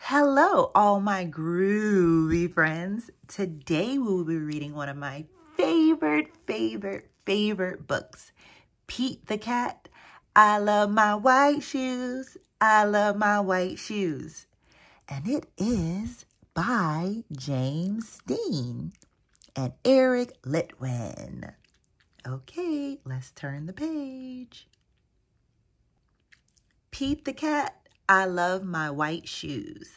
Hello, all my groovy friends. Today we will be reading one of my favorite books, Pete the Cat. I love my white shoes. I love my white shoes. And it is by James Dean and Eric Litwin. Okay, let's turn the page. Pete the Cat. I love my white shoes.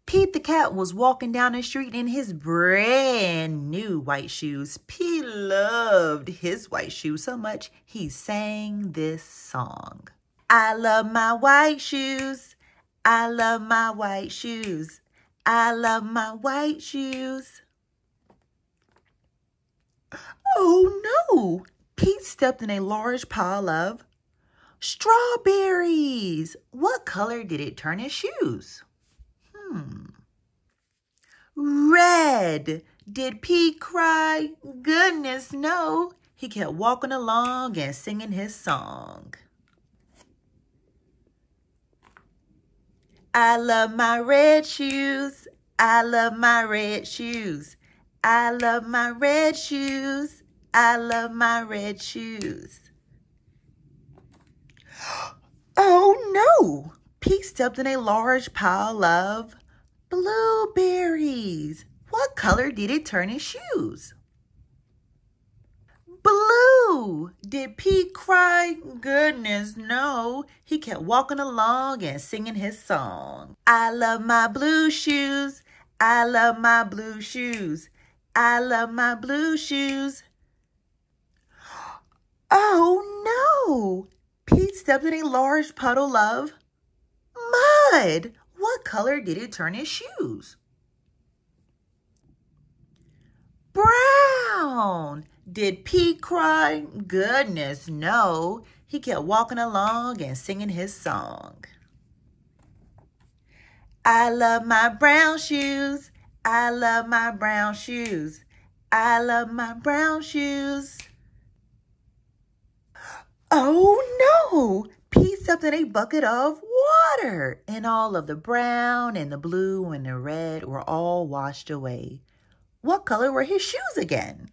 Pete the Cat was walking down the street in his brand new white shoes. Pete loved his white shoes so much, he sang this song. I love my white shoes. I love my white shoes. I love my white shoes. Oh no! Pete stepped in a large pile of strawberries. What color did it turn his shoes? Red. Did Pete cry? Goodness, no. He kept walking along and singing his song. I love my red shoes. I love my red shoes. I love my red shoes. I love my red shoes. Oh no! Pete stepped in a large pile of blueberries. What color did it turn his shoes? Blue. Did Pete cry? Goodness, no. He kept walking along and singing his song. I love my blue shoes. I love my blue shoes. I love my blue shoes. Oh no! Pete stepped in a large puddle of mud. What color did it turn his shoes? Brown. Did Pete cry? Goodness, no. He kept walking along and singing his song. I love my brown shoes. I love my brown shoes. I love my brown shoes. Oh no! Pete stepped in a bucket of water, and all of the brown and the blue and the red were all washed away. What color were his shoes again?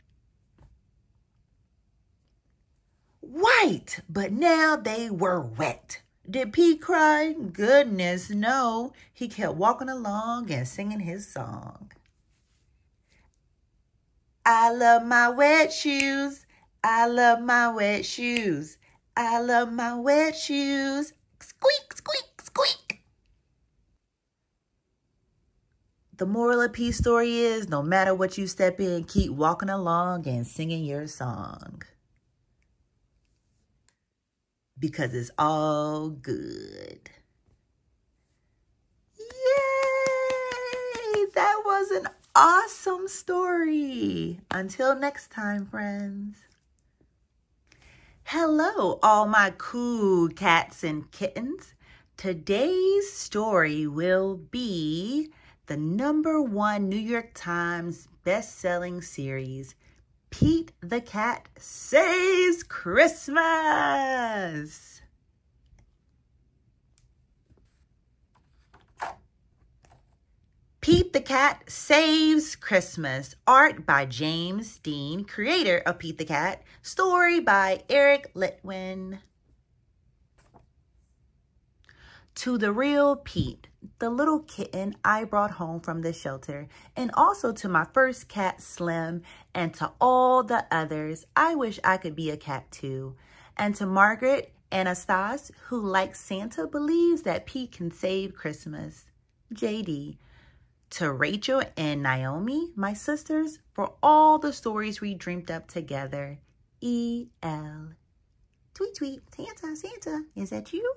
White, but now they were wet. Did Pete cry? Goodness, no. He kept walking along and singing his song. I love my wet shoes. I love my wet shoes. I love my wet shoes. Squeak, squeak, squeak. The moral of Pete's story is, no matter what you step in, keep walking along and singing your song. Because it's all good. Yay! That was an awesome story. Until next time, friends. Hello, all my cool cats and kittens. Today's story will be the #1 New York Times best-selling series, Pete the Cat Saves Christmas. Pete the Cat Saves Christmas. Art by James Dean, creator of Pete the Cat. Story by Eric Litwin. To the real Pete, the little kitten I brought home from the shelter, and also to my first cat, Slim, and to all the others, I wish I could be a cat too. And to Margaret, Anastas, who like Santa believes that Pete can save Christmas. JD. To Rachel and Naomi, my sisters, for all the stories we dreamed up together. E.L. Tweet, tweet, Santa, Santa, is that you?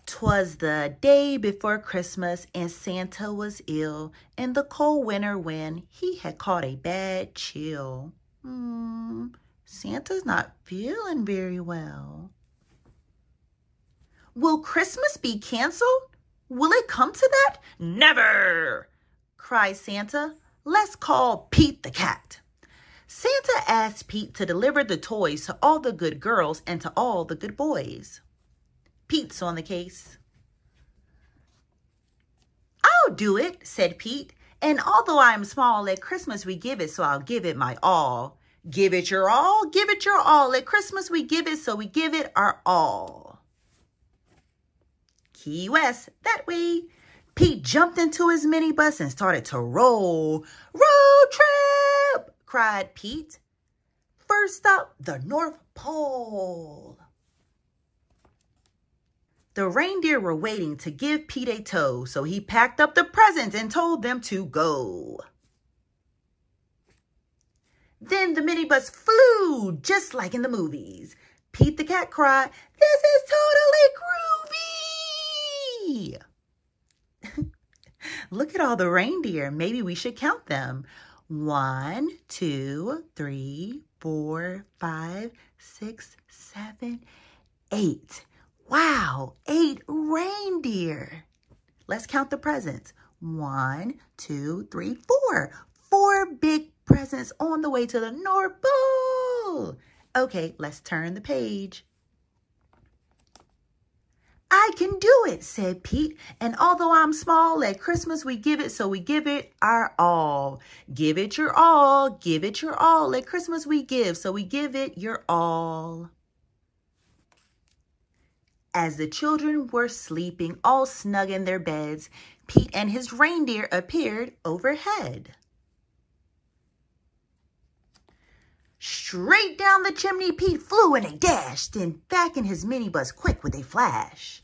'Twas the day before Christmas and Santa was ill. In the cold winter wind, he had caught a bad chill. Santa's not feeling very well. Will Christmas be canceled? Will it come to that? Never! Cried Santa. Let's call Pete the Cat. Santa asked Pete to deliver the toys to all the good girls and to all the good boys. Pete's on the case. do it, said Pete. And although I am small, at Christmas we give it, so I'll give it my all. Give it your all, give it your all. At Christmas we give it, so we give it our all. Key West, that way. Pete jumped into his minibus and started to roll. Road trip, cried Pete. First stop, the North Pole. The reindeer were waiting to give Pete a tow, so he packed up the presents and told them to go. Then the minibus flew, just like in the movies. Pete the cat cried, "This is totally groovy!" Look at all the reindeer. Maybe we should count them. 1, 2, 3, 4, 5, 6, 7, 8. Wow, 8 reindeer. Let's count the presents. 1, 2, 3, 4. 4 big presents on the way to the North Pole. Okay, let's turn the page. I can do it, said Pete. And although I'm small, at Christmas we give it, so we give it our all. Give it your all, give it your all. At Christmas we give, so we give it your all. As the children were sleeping, all snug in their beds, Pete and his reindeer appeared overhead. Straight down the chimney Pete flew in a dash, then back in his minibus quick with a flash.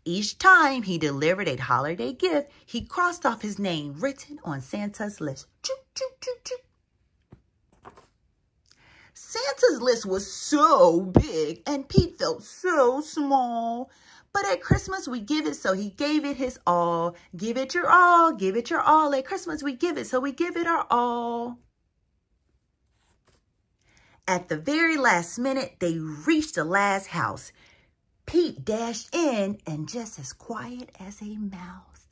Each time he delivered a holiday gift, he crossed off his name written on Santa's list. Choo, choo, choo, choo. Santa's list was so big and Pete felt so small. But at Christmas we give it, so he gave it his all. Give it your all, give it your all. At Christmas we give it, so we give it our all. At the very last minute, they reached the last house. Pete dashed in and just as quiet as a mouse.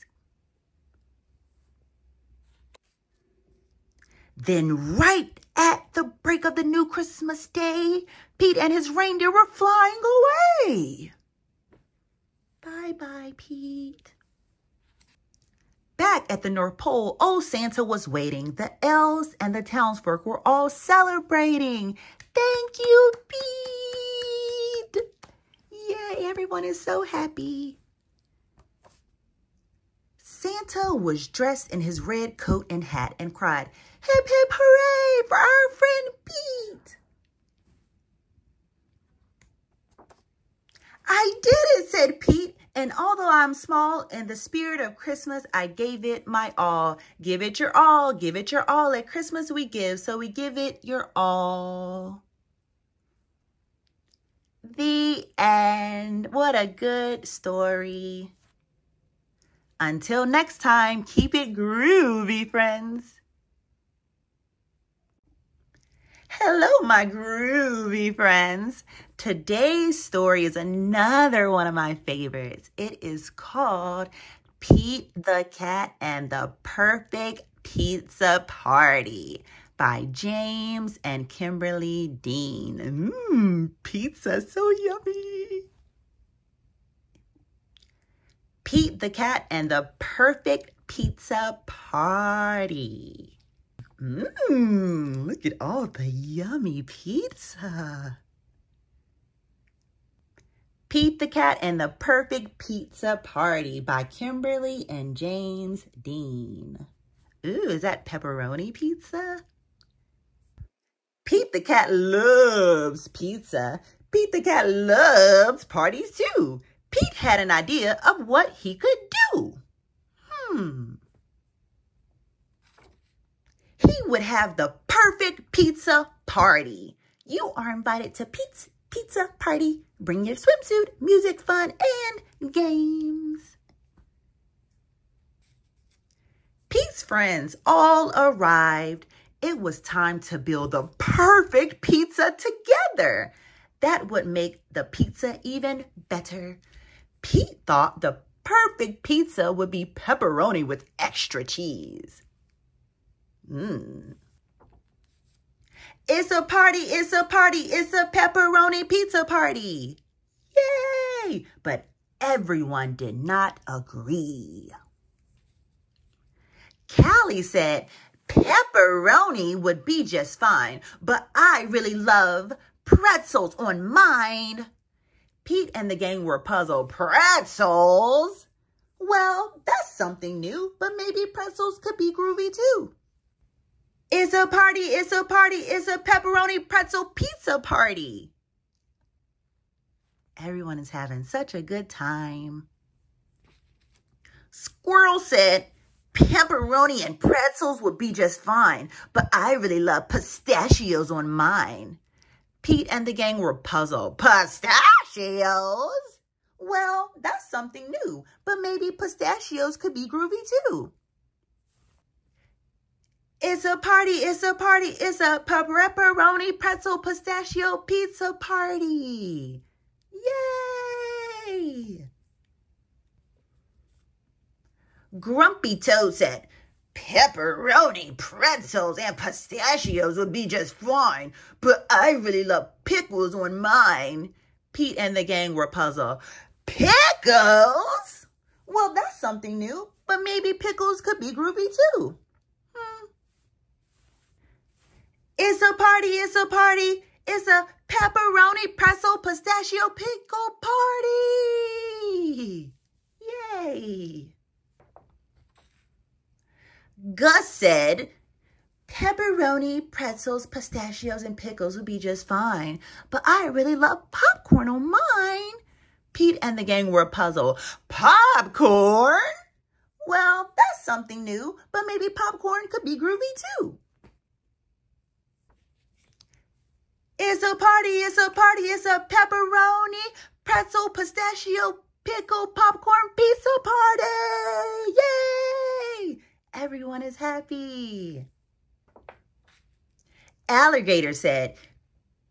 Then right at the break of the new Christmas day, Pete and his reindeer were flying away. Bye-bye, Pete. Back at the North Pole, old Santa was waiting. The elves and the townsfolk were all celebrating. Thank you, Pete. Yay, everyone is so happy. Santa was dressed in his red coat and hat and cried, "Hip, hip, hooray for our friend Pete." I did it, said Pete. And although I'm small, in the spirit of Christmas, I gave it my all. Give it your all, give it your all. At Christmas we give, so we give it your all. The end. What a good story. Until next time, keep it groovy, friends. Hello, my groovy friends. Today's story is another one of my favorites. It is called Pete the Cat and the Perfect Pizza Party by James and Kimberly Dean. Pizza, so yummy. Pete the Cat and the Perfect Pizza Party. Look at all the yummy pizza. Pete the Cat and the Perfect Pizza Party by Kimberly and James Dean. Ooh, is that pepperoni pizza? Pete the Cat loves pizza. Pete the Cat loves parties too. Pete had an idea of what he could do. He would have the perfect pizza party. You are invited to Pete's Pizza Party. Bring your swimsuit, music, fun, and games. Pete's friends all arrived. It was time to build the perfect pizza together. That would make the pizza even better. Pete thought the perfect pizza would be pepperoni with extra cheese. It's a party, it's a party, it's a pepperoni pizza party. Yay! But everyone did not agree. Callie said, pepperoni would be just fine, but I really love pretzels on mine. Pete and the gang were puzzled. Pretzels? Well, that's something new, but maybe pretzels could be groovy too. It's a party, it's a party, it's a pepperoni pretzel pizza party. Everyone is having such a good time. Squirrel said, pepperoni and pretzels would be just fine, but I really love pistachios on mine. Pete and the gang were puzzled. Pistachios? Well, that's something new, but maybe pistachios could be groovy too. It's a party, it's a party, it's a pepperoni pretzel pistachio pizza party. Yay! Grumpy Toad said, pepperoni, pretzels, and pistachios would be just fine, but I really love pickles on mine. Pete and the gang were puzzled. Pickles? Well, that's something new, but maybe pickles could be groovy too. It's a party, it's a party, it's a pepperoni, pretzel, pistachio, pickle party. Yay. Gus said, pepperoni, pretzels, pistachios, and pickles would be just fine, but I really love popcorn on mine. Pete and the gang were puzzled. Popcorn? Well, that's something new, but maybe popcorn could be groovy too. It's a party, it's a party, it's a pepperoni, pretzel, pistachio, pickle, popcorn, pizza party! Yay! Everyone is happy. Alligator said,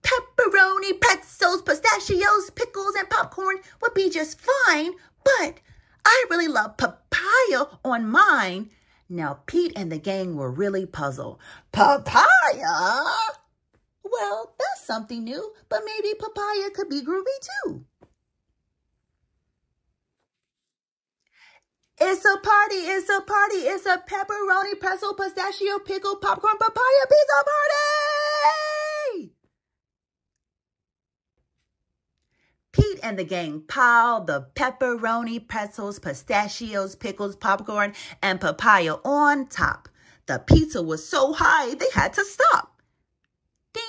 pepperoni, pretzels, pistachios, pickles, and popcorn would be just fine, but I really love papaya on mine. Now, Pete and the gang were really puzzled. Papaya? Well, that's something new, but maybe papaya could be groovy too. It's a party, it's a party, it's a pepperoni, pretzel, pistachio, pickle, popcorn, papaya, pizza party! Pete and the gang piled the pepperoni, pretzels, pistachios, pickles, popcorn, and papaya on top. The pizza was so high, they had to stop. Ding!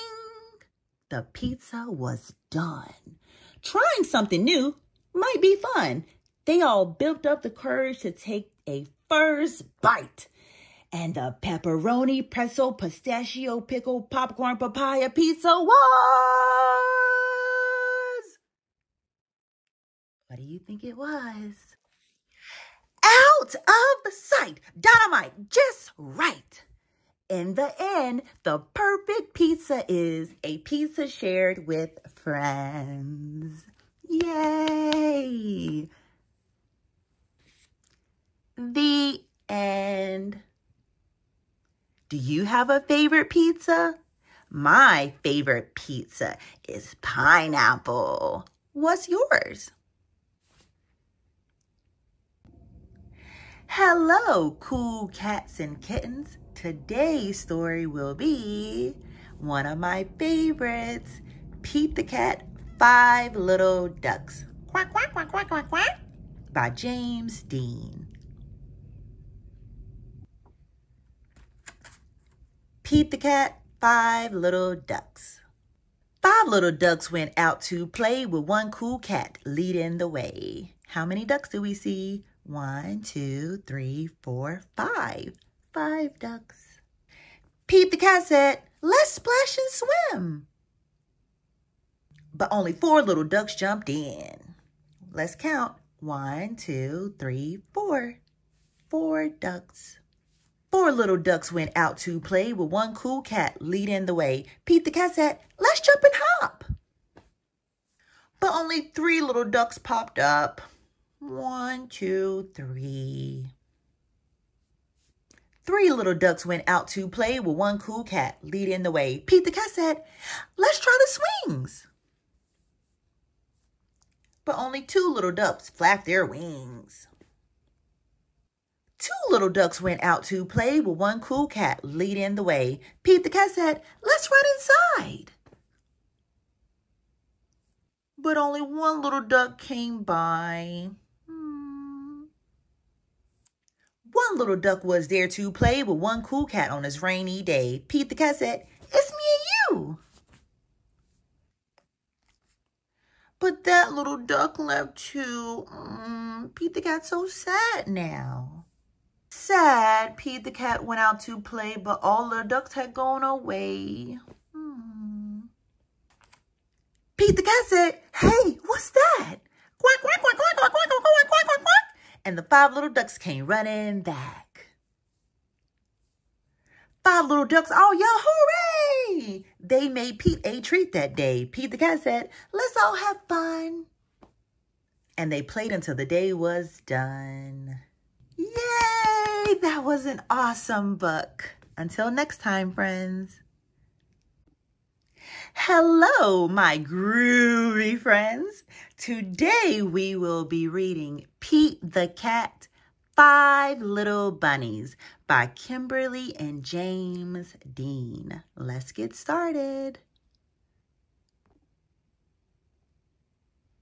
The pizza was done. Trying something new might be fun. They all built up the courage to take a first bite. And the pepperoni, pretzel, pistachio, pickle, popcorn, papaya pizza was... What do you think it was? Out of sight. Dynamite, just right. In the end, the perfect pizza is a pizza shared with friends. Yay! The end. Do you have a favorite pizza? My favorite pizza is pineapple. What's yours? Hello, cool cats and kittens. Today's story will be one of my favorites, Pete the Cat, 5 Little Ducks. Quack, quack, quack, quack, quack, quack, by James Dean. Pete the Cat, 5 Little Ducks. 5 little ducks went out to play with one cool cat leading the way. How many ducks do we see? 1, 2, 3, 4, 5. 5 ducks. Pete the Cat said, let's splash and swim. But only 4 little ducks jumped in. Let's count. 1, 2, 3, 4. 4 ducks. 4 little ducks went out to play with one cool cat leading the way. Pete the Cat said, let's jump and hop. But only 3 little ducks popped up. 1, 2, 3. 3 little ducks went out to play with one cool cat leading the way. Pete the Cat said, let's try the swings. But only 2 little ducks flapped their wings. Two little ducks went out to play with one cool cat leading the way. Pete the cat said, "Let's run inside." But only one little duck came by. One little duck was there to play with one cool cat on this rainy day. Pete the cat said, "It's me and you." But that little duck left too. Pete the cat's so sad now. Sad, Pete the cat went out to play, but all the ducks had gone away. Pete the cat said, "Hey, what's that?" Quack, quack, quack, quack, quack, quack, quack, quack, quack, quack, quack. And the 5 little ducks came running back. 5 little ducks, oh yeah, hooray! They made Pete a treat that day. Pete the cat said, "Let's all have fun." And they played until the day was done. Yay! That was an awesome book. Until next time, friends. Hello, my groovy friends. Today we will be reading Pete the Cat, 5 Little Bunnies by Kimberly and James Dean. Let's get started.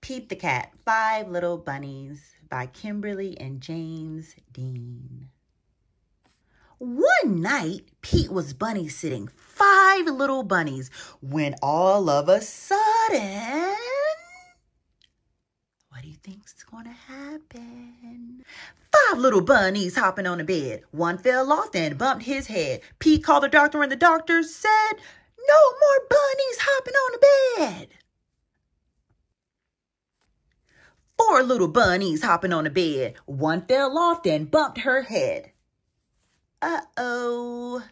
Pete the Cat, 5 Little Bunnies by Kimberly and James Dean. One night, Pete was bunny sitting 5 little bunnies when all of a sudden, what do you think's gonna happen? 5 little bunnies hopping on the bed. One fell off and bumped his head. Pete called the doctor and the doctor said, "No more bunnies hopping on the bed." 4 little bunnies hopping on the bed. One fell off and bumped her head. Uh-oh.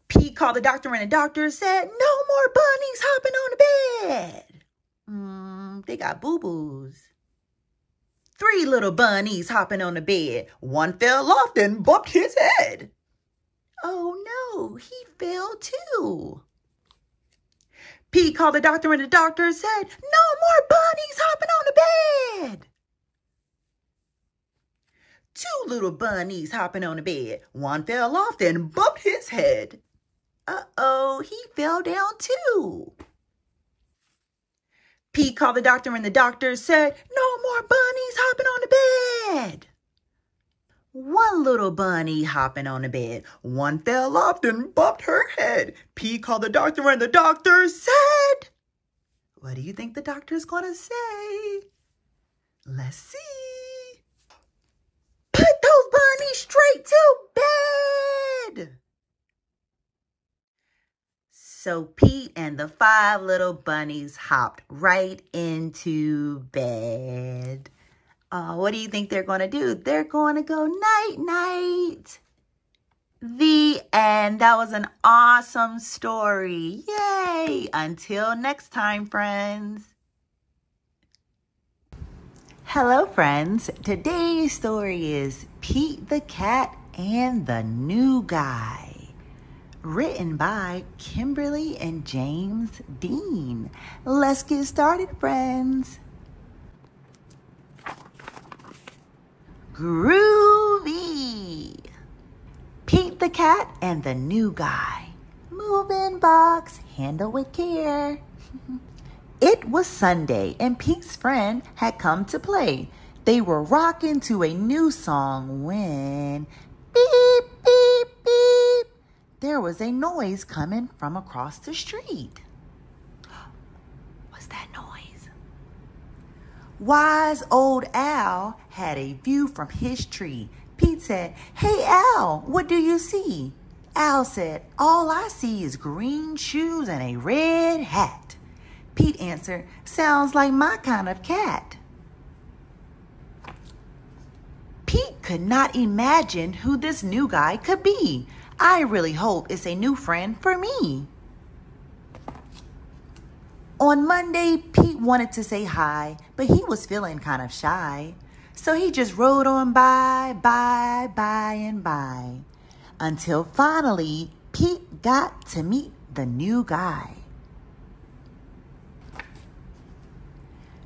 Pete called the doctor and the doctor said, "No more bunnies hopping on the bed." They got boo-boos. 3 little bunnies hopping on the bed. One fell off and bumped his head. Oh no, he fell too. Pete called the doctor and the doctor said, "No more bunnies hopping on the bed." 2 little bunnies hopping on the bed. One fell off and bumped his head. Uh-oh, he fell down too. Pete called the doctor and the doctor said, "No more bunnies hopping on the bed." 1 little bunny hopping on the bed. One fell off and bumped her head. Pete called the doctor and the doctor said, what do you think the doctor's gonna say? Let's see. "Put those bunnies straight to bed." So Pete and the 5 little bunnies hopped right into bed. What do you think they're going to do? They're going to go night-night. The end. That was an awesome story. Yay! Until next time, friends. Hello, friends. Today's story is Pete the Cat and the New Guy. Written by Kimberly and James Dean. Let's get started, friends. Groovy. Pete the Cat and the New Guy. Moving box, handle with care. It was Sunday and Pete's friend had come to play. They were rocking to a new song when beep, beep, beep. There was a noise coming from across the street. What's that noise? Wise old Al had a view from his tree. Pete said, "Hey Al, what do you see?" Al said, "All I see is green shoes and a red hat." Pete answered, "Sounds like my kind of cat." Pete could not imagine who this new guy could be. I really hope it's a new friend for me. On Monday, Pete wanted to say hi, but he was feeling kind of shy. So he just rode on by, and by. Until finally, Pete got to meet the new guy.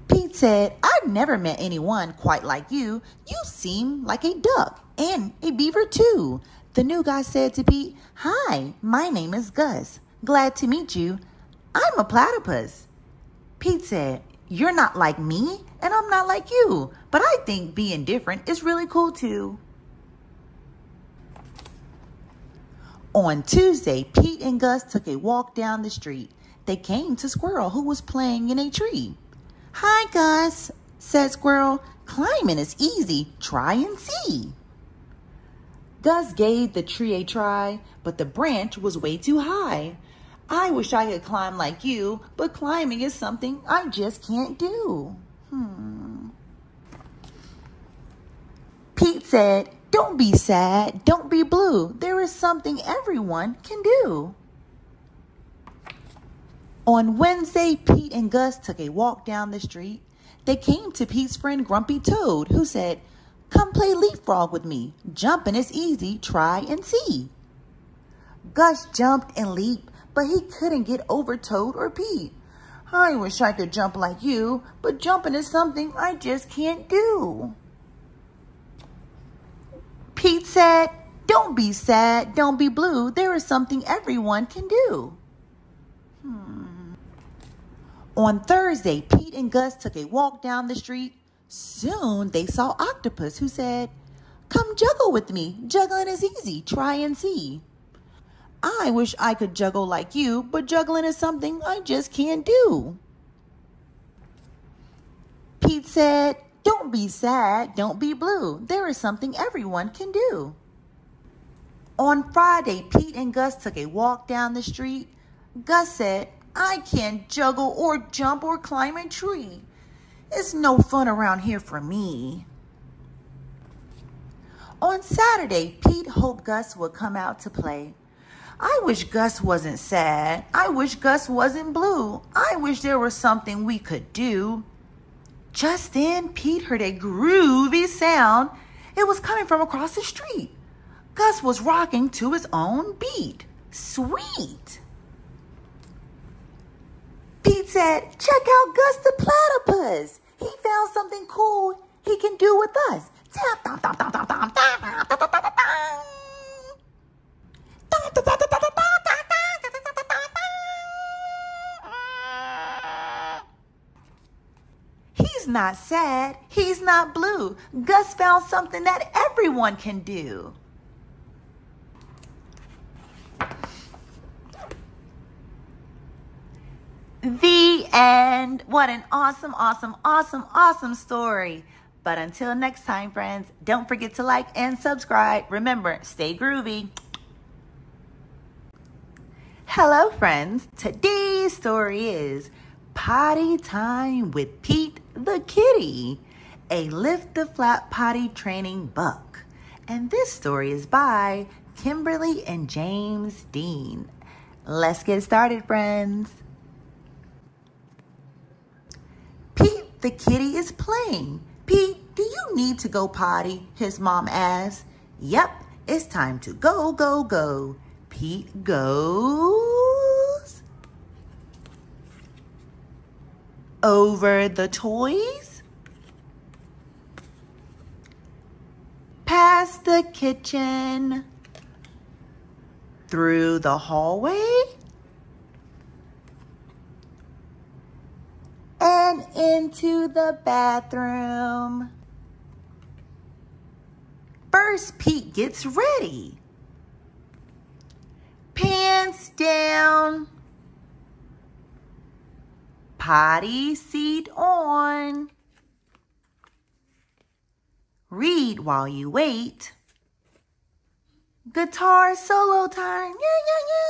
Pete said, "I've never met anyone quite like you. You seem like a duck." and a beaver too. The new guy said to Pete, "Hi, my name is Gus. Glad to meet you. I'm a platypus." Pete said, "You're not like me, and I'm not like you, but I think being different is really cool too." On Tuesday, Pete and Gus took a walk down the street. They came to Squirrel, who was playing in a tree. "Hi, Gus," said Squirrel. "Climbing is easy. Try and see." Gus gave the tree a try, but the branch was way too high. "I wish I could climb like you, but climbing is something I just can't do." Pete said, "Don't be sad, don't be blue. There is something everyone can do." On Wednesday, Pete and Gus took a walk down the street. They came to Pete's friend Grumpy Toad, who said, "Come play leapfrog with me. Jumping is easy. Try and see." Gus jumped and leaped, but he couldn't get over Toad or Pete. "I wish I could jump like you, but jumping is something I just can't do." Pete said, "Don't be sad, don't be blue. There is something everyone can do." On Thursday, Pete and Gus took a walk down the street. Soon they saw Octopus, who said, "Come juggle with me. Juggling is easy. Try and see." "I wish I could juggle like you, but juggling is something I just can't do." Pete said, "Don't be sad, don't be blue. There is something everyone can do." On Friday, Pete and Gus took a walk down the street. Gus said, "I can't juggle or jump or climb a tree. It's no fun around here for me." On Saturday, Pete hoped Gus would come out to play. "I wish Gus wasn't sad. I wish Gus wasn't blue. I wish there was something we could do." Just then, Pete heard a groovy sound. It was coming from across the street. Gus was rocking to his own beat. Sweet. Pete said, "Check out Gus the platypus. He found something cool he can do with us." Tap, tap, tap, tap, tap, tap, tap, tap, tap, tap, tap, tap. He's not sad. He's not blue. Gus found something that everyone can do. The end. What an awesome, awesome, awesome, awesome story. But until next time, friends, don't forget to like and subscribe. Remember, stay groovy. Hello, friends. Today's story is Potty Time with Pete the Kitty, a Lift the Flap potty training book. And this story is by Kimberly and James Dean. Let's get started, friends. Pete the kitty is playing. "Pete, do you need to go potty?" his mom asked. "Yep, it's time to go, go, go." Pete goes over the toys, past the kitchen, through the hallway, and into the bathroom. First, Pete gets ready. Pants down. Potty seat on. Read while you wait. Guitar solo time. Yeah, yeah, yeah.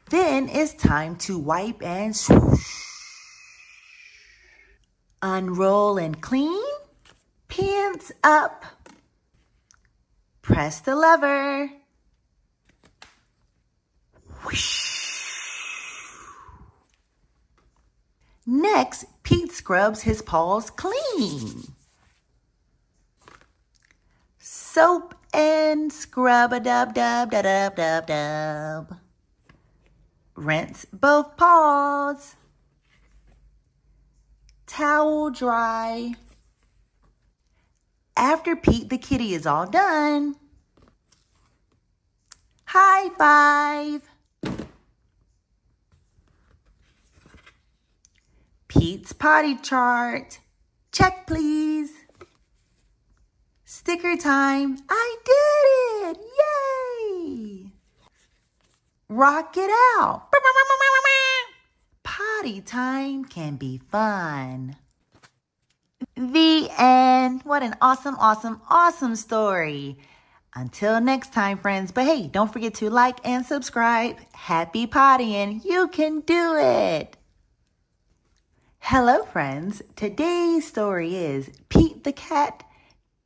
Then it's time to wipe and swoosh. Unroll and clean. Pants up. Press the lever. Whoosh. Next, Pete scrubs his paws clean. Soap and scrub-a-dub-dub-da-dub-dub-dub. Rinse both paws. Towel dry. After Pete the kitty is all done, high five. Pete's potty chart. Check, please. Sticker time. I did it. Yay. Rock it out. Potty time can be fun. The end. What an awesome, awesome, awesome story. Until next time, friends. But hey, don't forget to like and subscribe. Happy pottying. You can do it. Hello, friends. Today's story is Pete the Cat,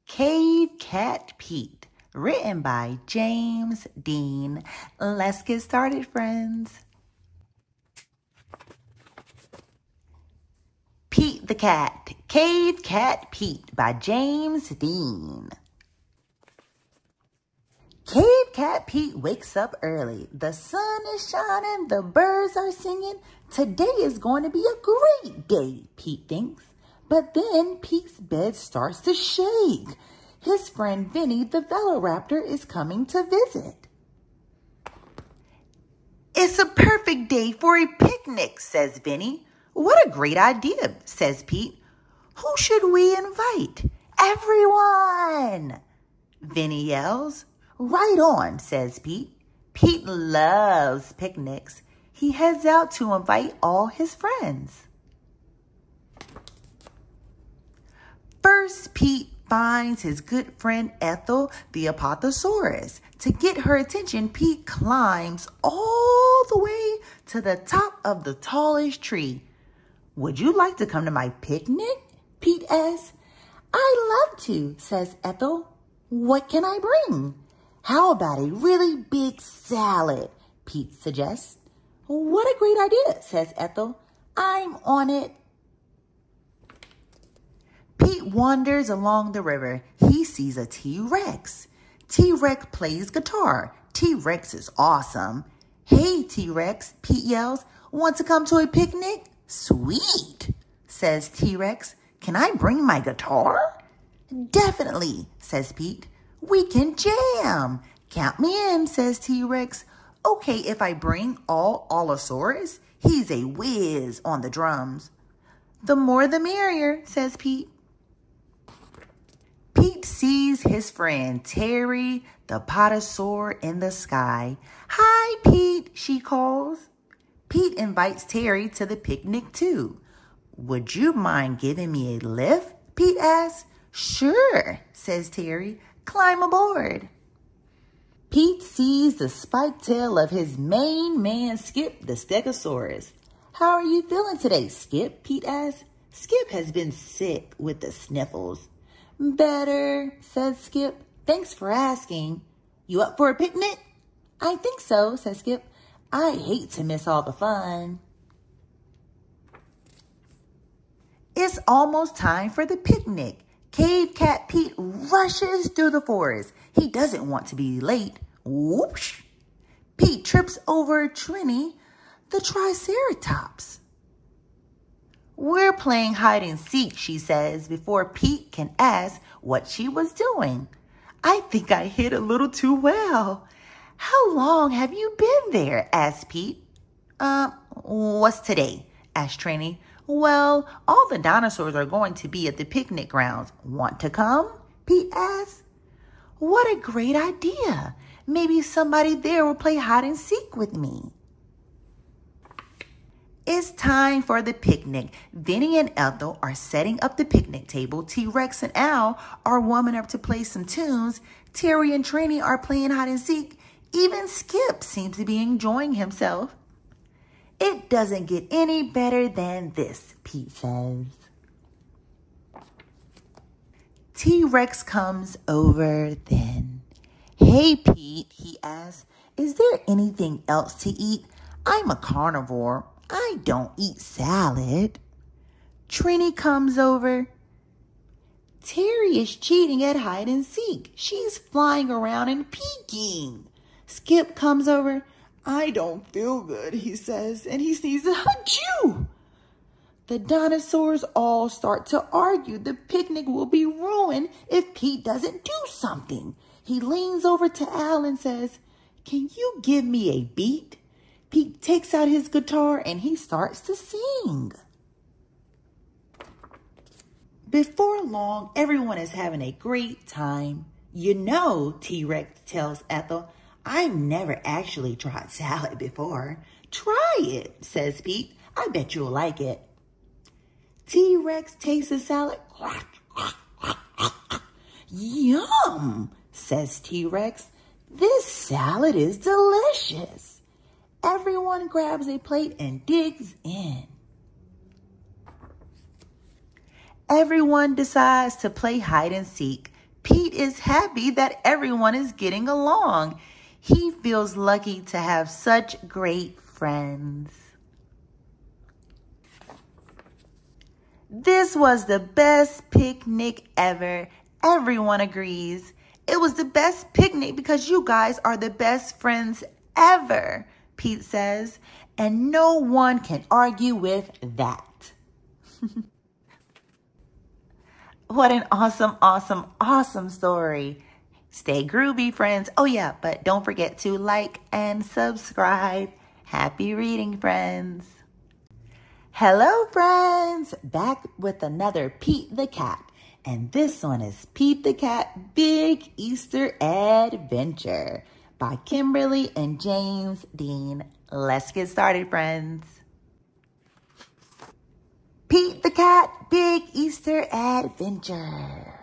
Cave Cat Pete, written by James Dean. Let's get started, friends. Pete the Cat, Cave Cat Pete by James Dean. Cave Cat Pete wakes up early. The sun is shining, the birds are singing. Today is going to be a great day, Pete thinks. But then Pete's bed starts to shake. His friend Vinny the Velociraptor is coming to visit. It's a perfect day for a picnic, says Vinny. What a great idea, says Pete. Who should we invite? Everyone! Vinny yells. Right on, says Pete. Pete loves picnics. He heads out to invite all his friends. First, Pete finds his good friend Ethel the Apatosaurus. To get her attention, Pete climbs all the way to the top of the tallest tree. Would you like to come to my picnic? Pete asks. I'd love to, says Ethel. What can I bring? How about a really big salad? Pete suggests. What a great idea, says Ethel. I'm on it. Pete wanders along the river. He sees a T-Rex. T-Rex plays guitar. T-Rex is awesome. Hey, T-Rex, Pete yells. Want to come to a picnic? Sweet, says T-Rex. Can I bring my guitar? Definitely, says Pete. We can jam. Count me in, says T-Rex. Okay, if I bring all Allosaurus, he's a whiz on the drums. The more the merrier, says Pete. Pete sees his friend Terry the Potosaur in the sky. Hi, Pete, she calls. Pete invites Terry to the picnic too. Would you mind giving me a lift? Pete asks. Sure, says Terry. Climb aboard. Pete sees the spiked tail of his main man, Skip the Stegosaurus. How are you feeling today, Skip? Pete asks. Skip has been sick with the sniffles. Better, says Skip. Thanks for asking. You up for a picnic? I think so, says Skip. I hate to miss all the fun. It's almost time for the picnic. Cave Cat Pete rushes through the forest. He doesn't want to be late. Whoosh! Pete trips over Trini, the Triceratops. We're playing hide and seek, she says, before Pete can ask what she was doing. I think I hid a little too well. How long have you been there? Asked Pete. What's today? Asked Trini. Well, all the dinosaurs are going to be at the picnic grounds. Want to come? Pete asked. What a great idea. Maybe somebody there will play hide and seek with me. It's time for the picnic. Vinny and Ethel are setting up the picnic table. T-Rex and Al are warming up to play some tunes. Terry and Trini are playing hide and seek. Even Skip seems to be enjoying himself. It doesn't get any better than this, Pete says. T-Rex comes over then. Hey, Pete, he asks, is there anything else to eat? I'm a carnivore. I don't eat salad. Trini comes over. Terry is cheating at hide and seek. She's flying around and peeking. Skip comes over. I don't feel good, he says, and he sneezes, achoo! The dinosaurs all start to argue. The picnic will be ruined if Pete doesn't do something. He leans over to Al and says, "Can you give me a beat?" Pete takes out his guitar and he starts to sing. Before long, everyone is having a great time. "You know," T-Rex tells Ethel, "I've never actually tried salad before." "Try it," says Pete. "I bet you'll like it." T-Rex tastes the salad. "Yum," says T-Rex. "This salad is delicious." Everyone grabs a plate and digs in. Everyone decides to play hide and seek. Pete is happy that everyone is getting along. He feels lucky to have such great friends. This was the best picnic ever. Everyone agrees. It was the best picnic because you guys are the best friends ever, Pete says, and no one can argue with that. What an awesome, awesome, awesome story. Stay groovy, friends. Oh yeah, but don't forget to like and subscribe. Happy reading, friends. Hello, friends. Back with another Pete the Cat. And this one is Pete the Cat Big Easter Adventure by Kimberly and James Dean. Let's get started, friends. Pete the Cat Big Easter Adventure.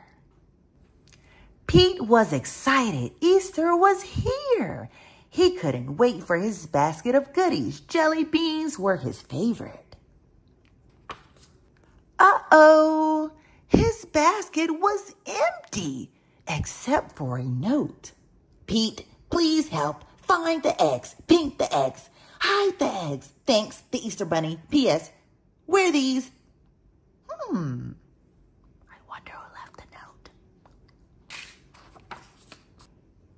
Pete was excited. Easter was here. He couldn't wait for his basket of goodies. Jelly beans were his favorite. Uh-oh, his basket was empty, except for a note. "Pete, please help. Find the eggs, paint the eggs, hide the eggs. Thanks, the Easter Bunny. P.S. Where are these?" I wonder who left the note.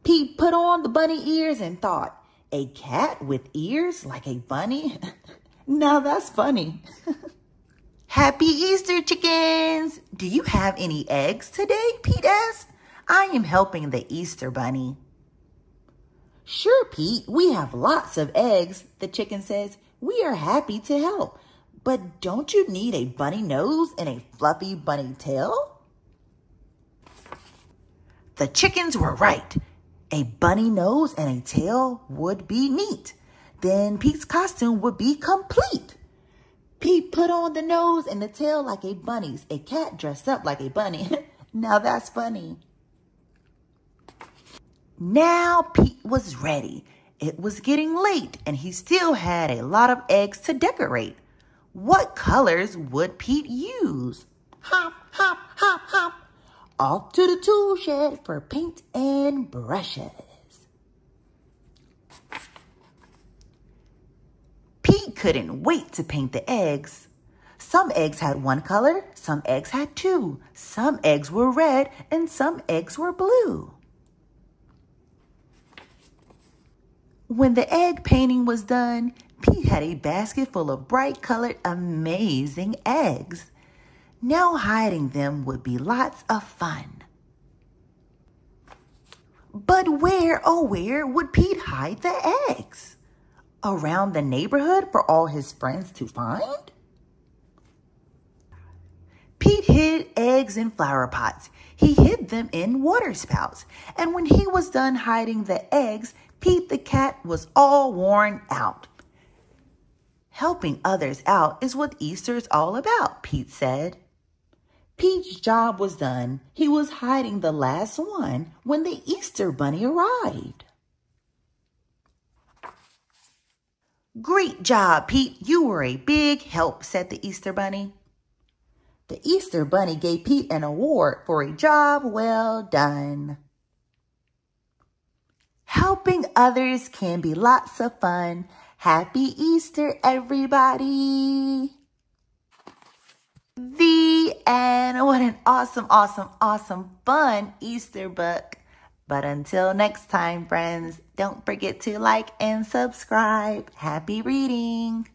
Pete put on the bunny ears and thought, "A cat with ears like a bunny? Now that's funny." "Happy Easter, chickens! Do you have any eggs today?" Pete asked. "I am helping the Easter Bunny." "Sure, Pete, we have lots of eggs," the chicken says. "We are happy to help. But don't you need a bunny nose and a fluffy bunny tail?" The chickens were right. A bunny nose and a tail would be neat. Then Pete's costume would be complete. Pete put on the nose and the tail like a bunny's. A cat dressed up like a bunny. Now that's funny. Now Pete was ready. It was getting late and he still had a lot of eggs to decorate. What colors would Pete use? Hop, hop, hop, hop. Off to the tool shed for paint and brushes. Pete couldn't wait to paint the eggs. Some eggs had one color, some eggs had two. Some eggs were red and some eggs were blue. When the egg painting was done, Pete had a basket full of bright colored, amazing eggs. Now hiding them would be lots of fun. But where, oh where, would Pete hide the eggs? Around the neighborhood for all his friends to find? Pete hid eggs in flower pots. He hid them in water spouts. And when he was done hiding the eggs, Pete the Cat was all worn out. "Helping others out is what Easter's all about," Pete said. Pete's job was done. He was hiding the last one when the Easter Bunny arrived. "Great job, Pete. You were a big help," said the Easter Bunny. The Easter Bunny gave Pete an award for a job well done. Helping others can be lots of fun. Happy Easter, everybody. The end. What an awesome, awesome, awesome, fun Easter book. But until next time, friends, don't forget to like and subscribe. Happy reading.